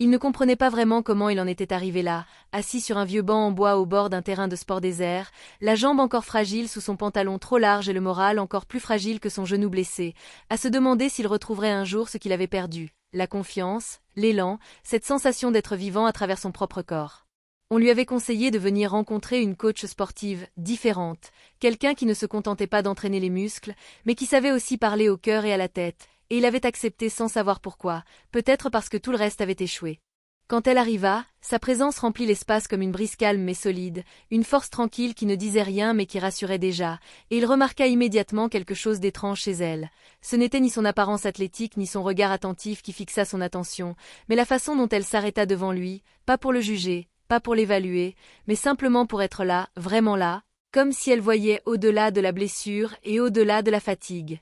Il ne comprenait pas vraiment comment il en était arrivé là, assis sur un vieux banc en bois au bord d'un terrain de sport désert, la jambe encore fragile sous son pantalon trop large et le moral encore plus fragile que son genou blessé, à se demander s'il retrouverait un jour ce qu'il avait perdu, la confiance, l'élan, cette sensation d'être vivant à travers son propre corps. On lui avait conseillé de venir rencontrer une coach sportive différente, quelqu'un qui ne se contentait pas d'entraîner les muscles, mais qui savait aussi parler au cœur et à la tête, et il avait accepté sans savoir pourquoi, peut-être parce que tout le reste avait échoué. Quand elle arriva, sa présence remplit l'espace comme une brise calme mais solide, une force tranquille qui ne disait rien mais qui rassurait déjà, et il remarqua immédiatement quelque chose d'étrange chez elle. Ce n'était ni son apparence athlétique ni son regard attentif qui fixa son attention, mais la façon dont elle s'arrêta devant lui, pas pour le juger, pas pour l'évaluer, mais simplement pour être là, vraiment là, comme si elle voyait au-delà de la blessure et au-delà de la fatigue.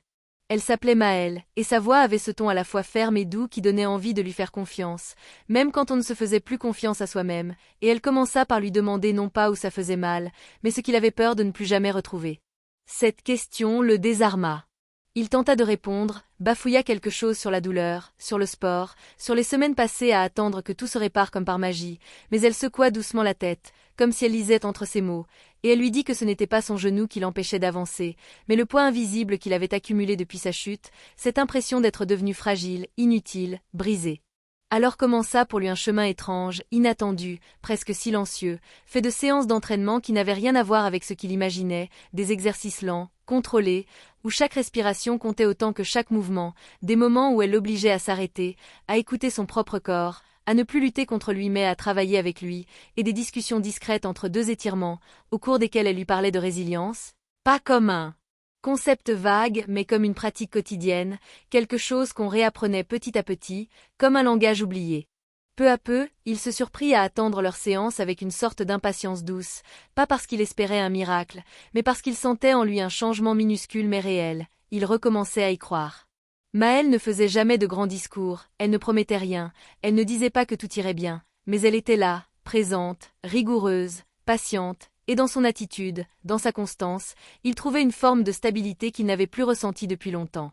Elle s'appelait Maëlle, et sa voix avait ce ton à la fois ferme et doux qui donnait envie de lui faire confiance, même quand on ne se faisait plus confiance à soi-même, et elle commença par lui demander non pas où ça faisait mal, mais ce qu'il avait peur de ne plus jamais retrouver. Cette question le désarma. Il tenta de répondre, bafouilla quelque chose sur la douleur, sur le sport, sur les semaines passées à attendre que tout se répare comme par magie, mais elle secoua doucement la tête, comme si elle lisait entre ses mots, et elle lui dit que ce n'était pas son genou qui l'empêchait d'avancer, mais le poids invisible qu'il avait accumulé depuis sa chute, cette impression d'être devenu fragile, inutile, brisé. Alors commença pour lui un chemin étrange, inattendu, presque silencieux, fait de séances d'entraînement qui n'avaient rien à voir avec ce qu'il imaginait, des exercices lents, contrôlés, où chaque respiration comptait autant que chaque mouvement, des moments où elle l'obligeait à s'arrêter, à écouter son propre corps, à ne plus lutter contre lui mais à travailler avec lui, et des discussions discrètes entre deux étirements, au cours desquels elle lui parlait de résilience, pas comme un concept vague, mais comme une pratique quotidienne, quelque chose qu'on réapprenait petit à petit, comme un langage oublié. Peu à peu, il se surprit à attendre leur séance avec une sorte d'impatience douce, pas parce qu'il espérait un miracle, mais parce qu'il sentait en lui un changement minuscule mais réel, il recommençait à y croire. Maëlle ne faisait jamais de grands discours, elle ne promettait rien, elle ne disait pas que tout irait bien, mais elle était là, présente, rigoureuse, patiente, et dans son attitude, dans sa constance, il trouvait une forme de stabilité qu'il n'avait plus ressentie depuis longtemps.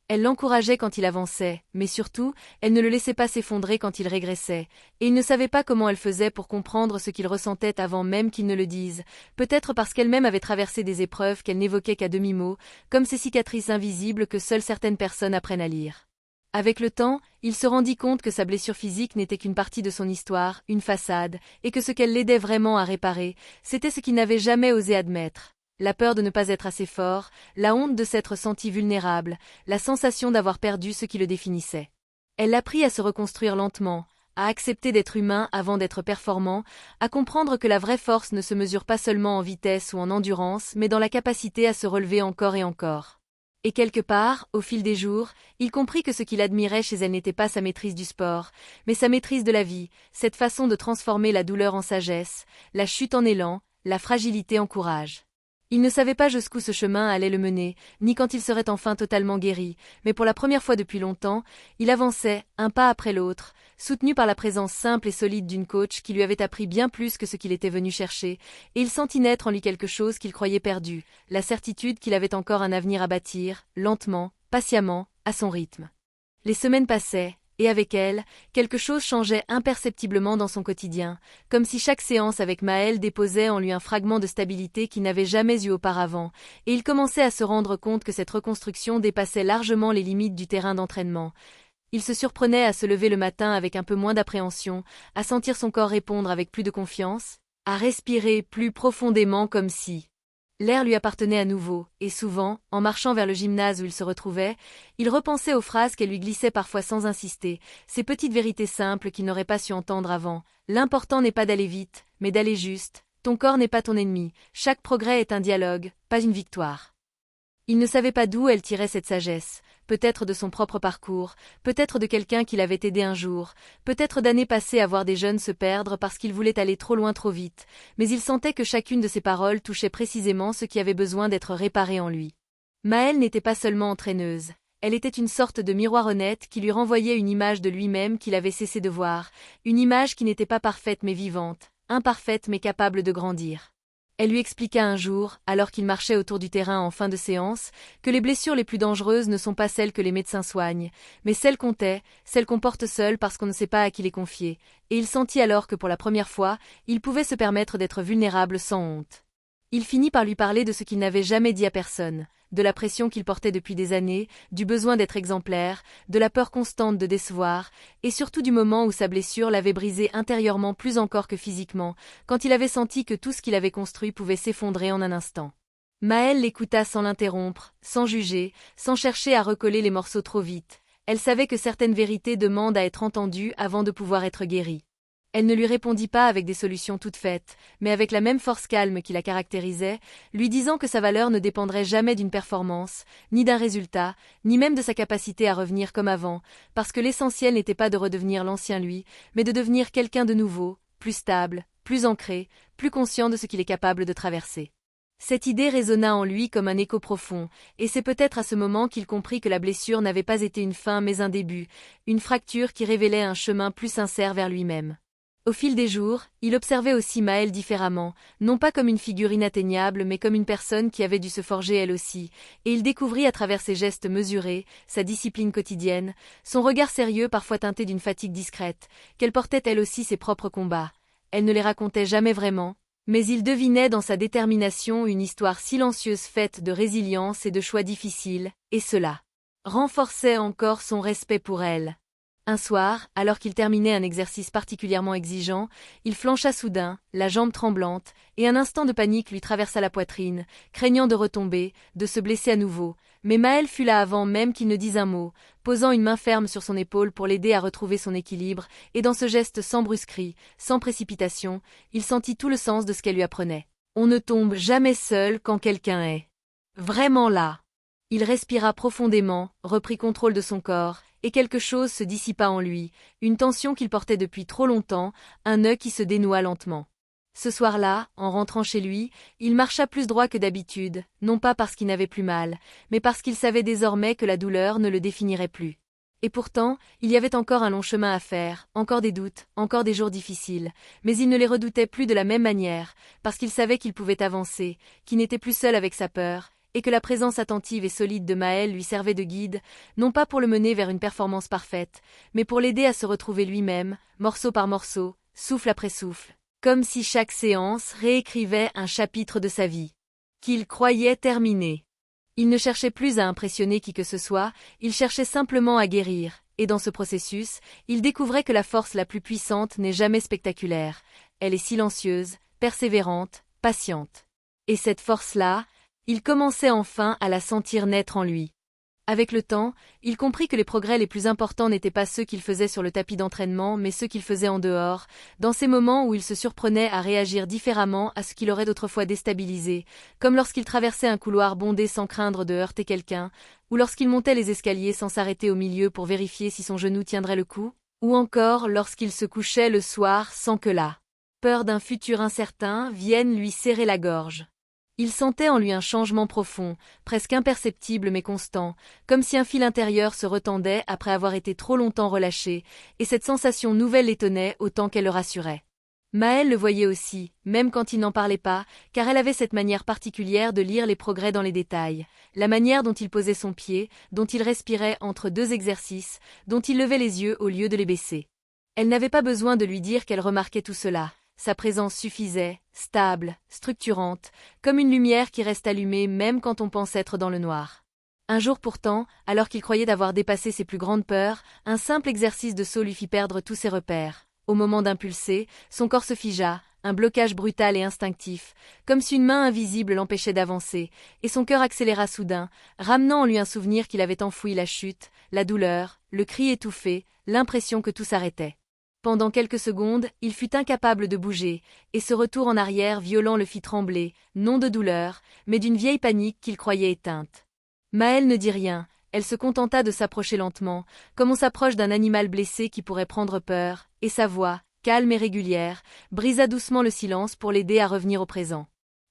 Elle l'encourageait quand il avançait, mais surtout, elle ne le laissait pas s'effondrer quand il régressait, et il ne savait pas comment elle faisait pour comprendre ce qu'il ressentait avant même qu'il ne le dise, peut-être parce qu'elle-même avait traversé des épreuves qu'elle n'évoquait qu'à demi-mot, comme ces cicatrices invisibles que seules certaines personnes apprennent à lire. Avec le temps, il se rendit compte que sa blessure physique n'était qu'une partie de son histoire, une façade, et que ce qu'elle l'aidait vraiment à réparer, c'était ce qu'il n'avait jamais osé admettre. La peur de ne pas être assez fort, la honte de s'être senti vulnérable, la sensation d'avoir perdu ce qui le définissait. Elle l'apprit à se reconstruire lentement, à accepter d'être humain avant d'être performant, à comprendre que la vraie force ne se mesure pas seulement en vitesse ou en endurance, mais dans la capacité à se relever encore et encore. Et quelque part, au fil des jours, il comprit que ce qu'il admirait chez elle n'était pas sa maîtrise du sport, mais sa maîtrise de la vie, cette façon de transformer la douleur en sagesse, la chute en élan, la fragilité en courage. Il ne savait pas jusqu'où ce chemin allait le mener, ni quand il serait enfin totalement guéri, mais pour la première fois depuis longtemps, il avançait, un pas après l'autre, soutenu par la présence simple et solide d'une coach qui lui avait appris bien plus que ce qu'il était venu chercher, et il sentit naître en lui quelque chose qu'il croyait perdu, la certitude qu'il avait encore un avenir à bâtir, lentement, patiemment, à son rythme. Les semaines passaient, et avec elles, quelque chose changeait imperceptiblement dans son quotidien, comme si chaque séance avec Maëlle déposait en lui un fragment de stabilité qu'il n'avait jamais eu auparavant, et il commençait à se rendre compte que cette reconstruction dépassait largement les limites du terrain d'entraînement. Il se surprenait à se lever le matin avec un peu moins d'appréhension, à sentir son corps répondre avec plus de confiance, à respirer plus profondément comme si l'air lui appartenait à nouveau, et souvent, en marchant vers le gymnase où il se retrouvait, il repensait aux phrases qu'elle lui glissait parfois sans insister, ces petites vérités simples qu'il n'aurait pas su entendre avant. L'important n'est pas d'aller vite, mais d'aller juste. Ton corps n'est pas ton ennemi, chaque progrès est un dialogue, pas une victoire. Il ne savait pas d'où elle tirait cette sagesse, peut-être de son propre parcours, peut-être de quelqu'un qui l'avait aidé un jour, peut-être d'années passées à voir des jeunes se perdre parce qu'ils voulaient aller trop loin trop vite, mais il sentait que chacune de ses paroles touchait précisément ce qui avait besoin d'être réparé en lui. Maëlle n'était pas seulement entraîneuse, elle était une sorte de miroir honnête qui lui renvoyait une image de lui-même qu'il avait cessé de voir, une image qui n'était pas parfaite mais vivante, imparfaite mais capable de grandir. Elle lui expliqua un jour, alors qu'il marchait autour du terrain en fin de séance, que les blessures les plus dangereuses ne sont pas celles que les médecins soignent, mais celles qu'on tait, celles qu'on porte seul parce qu'on ne sait pas à qui les confier, et il sentit alors que pour la première fois, il pouvait se permettre d'être vulnérable sans honte. Il finit par lui parler de ce qu'il n'avait jamais dit à personne, de la pression qu'il portait depuis des années, du besoin d'être exemplaire, de la peur constante de décevoir, et surtout du moment où sa blessure l'avait brisé intérieurement plus encore que physiquement, quand il avait senti que tout ce qu'il avait construit pouvait s'effondrer en un instant. Maëlle l'écouta sans l'interrompre, sans juger, sans chercher à recoller les morceaux trop vite. Elle savait que certaines vérités demandent à être entendues avant de pouvoir être guéries. Elle ne lui répondit pas avec des solutions toutes faites, mais avec la même force calme qui la caractérisait, lui disant que sa valeur ne dépendrait jamais d'une performance, ni d'un résultat, ni même de sa capacité à revenir comme avant, parce que l'essentiel n'était pas de redevenir l'ancien lui, mais de devenir quelqu'un de nouveau, plus stable, plus ancré, plus conscient de ce qu'il est capable de traverser. Cette idée résonna en lui comme un écho profond, et c'est peut-être à ce moment qu'il comprit que la blessure n'avait pas été une fin mais un début, une fracture qui révélait un chemin plus sincère vers lui-même. Au fil des jours, il observait aussi Maëlle différemment, non pas comme une figure inatteignable mais comme une personne qui avait dû se forger elle aussi, et il découvrit à travers ses gestes mesurés, sa discipline quotidienne, son regard sérieux parfois teinté d'une fatigue discrète, qu'elle portait elle aussi ses propres combats. Elle ne les racontait jamais vraiment, mais il devinait dans sa détermination une histoire silencieuse faite de résilience et de choix difficiles, et cela renforçait encore son respect pour elle. Un soir, alors qu'il terminait un exercice particulièrement exigeant, il flancha soudain, la jambe tremblante, et un instant de panique lui traversa la poitrine, craignant de retomber, de se blesser à nouveau. Mais Maëlle fut là avant même qu'il ne dise un mot, posant une main ferme sur son épaule pour l'aider à retrouver son équilibre, et dans ce geste sans brusquerie, sans précipitation, il sentit tout le sens de ce qu'elle lui apprenait. On ne tombe jamais seul quand quelqu'un est vraiment là. Il respira profondément, reprit contrôle de son corps, et quelque chose se dissipa en lui, une tension qu'il portait depuis trop longtemps, un nœud qui se dénoua lentement. Ce soir-là, en rentrant chez lui, il marcha plus droit que d'habitude, non pas parce qu'il n'avait plus mal, mais parce qu'il savait désormais que la douleur ne le définirait plus. Et pourtant, il y avait encore un long chemin à faire, encore des doutes, encore des jours difficiles, mais il ne les redoutait plus de la même manière, parce qu'il savait qu'il pouvait avancer, qu'il n'était plus seul avec sa peur, et que la présence attentive et solide de Maëlle lui servait de guide, non pas pour le mener vers une performance parfaite, mais pour l'aider à se retrouver lui-même, morceau par morceau, souffle après souffle, comme si chaque séance réécrivait un chapitre de sa vie qu'il croyait terminé. Il ne cherchait plus à impressionner qui que ce soit, il cherchait simplement à guérir, et dans ce processus, il découvrait que la force la plus puissante n'est jamais spectaculaire, elle est silencieuse, persévérante, patiente. Et cette force-là, il commençait enfin à la sentir naître en lui. Avec le temps, il comprit que les progrès les plus importants n'étaient pas ceux qu'il faisait sur le tapis d'entraînement mais ceux qu'il faisait en dehors, dans ces moments où il se surprenait à réagir différemment à ce qu'il aurait d'autrefois déstabilisé, comme lorsqu'il traversait un couloir bondé sans craindre de heurter quelqu'un, ou lorsqu'il montait les escaliers sans s'arrêter au milieu pour vérifier si son genou tiendrait le coup, ou encore lorsqu'il se couchait le soir sans que la peur d'un futur incertain vienne lui serrer la gorge. Il sentait en lui un changement profond, presque imperceptible mais constant, comme si un fil intérieur se retendait après avoir été trop longtemps relâché, et cette sensation nouvelle l'étonnait autant qu'elle le rassurait. Maëlle le voyait aussi, même quand il n'en parlait pas, car elle avait cette manière particulière de lire les progrès dans les détails, la manière dont il posait son pied, dont il respirait entre deux exercices, dont il levait les yeux au lieu de les baisser. Elle n'avait pas besoin de lui dire qu'elle remarquait tout cela. Sa présence suffisait, stable, structurante, comme une lumière qui reste allumée même quand on pense être dans le noir. Un jour pourtant, alors qu'il croyait avoir dépassé ses plus grandes peurs, un simple exercice de saut lui fit perdre tous ses repères. Au moment d'impulser, son corps se figea, un blocage brutal et instinctif, comme si une main invisible l'empêchait d'avancer, et son cœur accéléra soudain, ramenant en lui un souvenir qu'il avait enfoui, la chute, la douleur, le cri étouffé, l'impression que tout s'arrêtait. Pendant quelques secondes, il fut incapable de bouger, et ce retour en arrière violent le fit trembler, non de douleur, mais d'une vieille panique qu'il croyait éteinte. Maëlle ne dit rien, elle se contenta de s'approcher lentement, comme on s'approche d'un animal blessé qui pourrait prendre peur, et sa voix, calme et régulière, brisa doucement le silence pour l'aider à revenir au présent.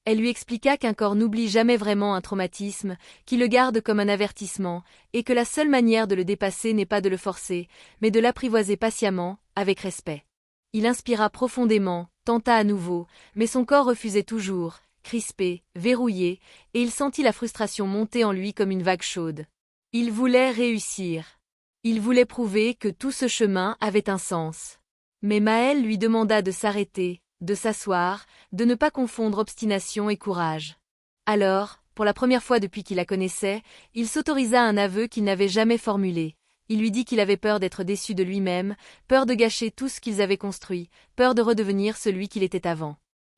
Elle lui expliqua qu'un corps n'oublie jamais vraiment un traumatisme, qu'il le garde comme un avertissement, et que la seule manière de le dépasser n'est pas de le forcer, mais de l'apprivoiser patiemment, avec respect. Il inspira profondément, tenta à nouveau, mais son corps refusait toujours, crispé, verrouillé, et il sentit la frustration monter en lui comme une vague chaude. Il voulait réussir. Il voulait prouver que tout ce chemin avait un sens. Mais Maël lui demanda de s'arrêter, de s'asseoir, de ne pas confondre obstination et courage. Alors, pour la première fois depuis qu'il la connaissait, il s'autorisa un aveu qu'il n'avait jamais formulé. Il lui dit qu'il avait peur d'être déçu de lui-même, peur de gâcher tout ce qu'ils avaient construit, peur de redevenir celui qu'il était avant.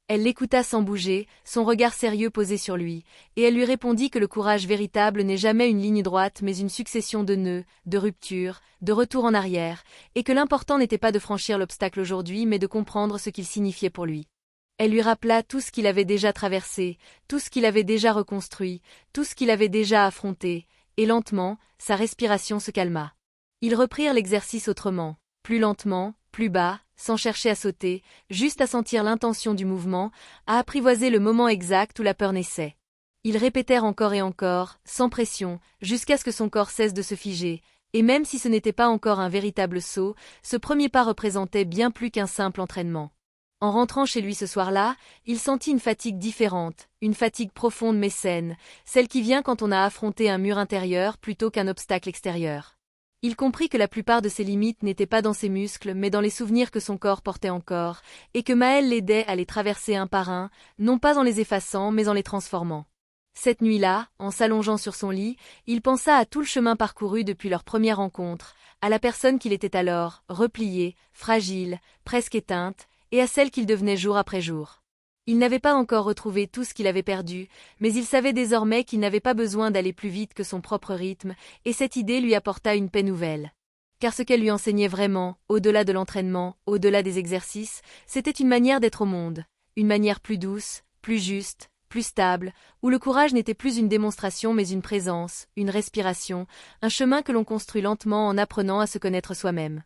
Elle l'écouta sans bouger, son regard sérieux posé sur lui, et elle lui répondit que le courage véritable n'est jamais une ligne droite mais une succession de nœuds, de ruptures, de retours en arrière, et que l'important n'était pas de franchir l'obstacle aujourd'hui mais de comprendre ce qu'il signifiait pour lui. Elle lui rappela tout ce qu'il avait déjà traversé, tout ce qu'il avait déjà reconstruit, tout ce qu'il avait déjà affronté, et lentement, sa respiration se calma. Ils reprirent l'exercice autrement, plus lentement, plus bas, sans chercher à sauter, juste à sentir l'intention du mouvement, à apprivoiser le moment exact où la peur naissait. Ils répétèrent encore et encore, sans pression, jusqu'à ce que son corps cesse de se figer, et même si ce n'était pas encore un véritable saut, ce premier pas représentait bien plus qu'un simple entraînement. En rentrant chez lui ce soir-là, il sentit une fatigue différente, une fatigue profonde mais saine, celle qui vient quand on a affronté un mur intérieur plutôt qu'un obstacle extérieur. Il comprit que la plupart de ses limites n'étaient pas dans ses muscles mais dans les souvenirs que son corps portait encore, et que Maël l'aidait à les traverser un par un, non pas en les effaçant mais en les transformant. Cette nuit-là, en s'allongeant sur son lit, il pensa à tout le chemin parcouru depuis leur première rencontre, à la personne qu'il était alors, repliée, fragile, presque éteinte, et à celle qu'il devenait jour après jour. Il n'avait pas encore retrouvé tout ce qu'il avait perdu, mais il savait désormais qu'il n'avait pas besoin d'aller plus vite que son propre rythme, et cette idée lui apporta une paix nouvelle. Car ce qu'elle lui enseignait vraiment, au-delà de l'entraînement, au-delà des exercices, c'était une manière d'être au monde, une manière plus douce, plus juste, plus stable, où le courage n'était plus une démonstration mais une présence, une respiration, un chemin que l'on construit lentement en apprenant à se connaître soi-même.